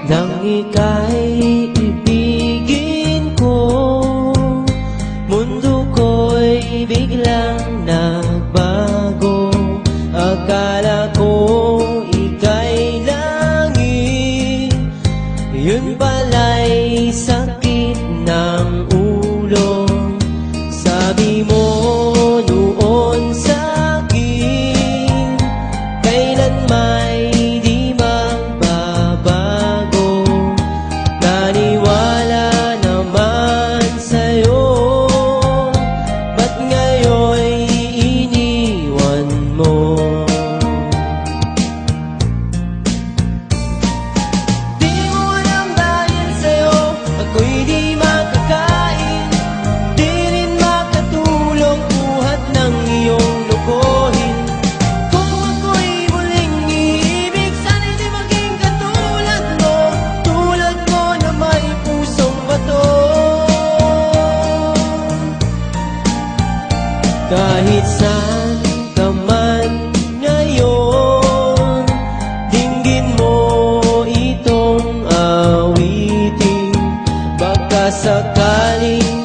nang ika'y ibigin ko. Mundo ko'y biglang nagbago. Akala ko ika'y langit, yun pala'y sakit ng ulo. Sabi mo noon sa'kin, kailan may di magbabago. Naniwala naman sa'yo, ba't ngayon'y iniwan mo? Di mo alam dahil sa'yo ako'y di makakain, di rin makatulong buhat ng iyong lokohin. Kung ako'y muling iibig, sana'y di maging katulad mo, tulad mo na may pusong bato. Kahit saan ka man ngayon, dinggin mo itong awitin. Baka sakaling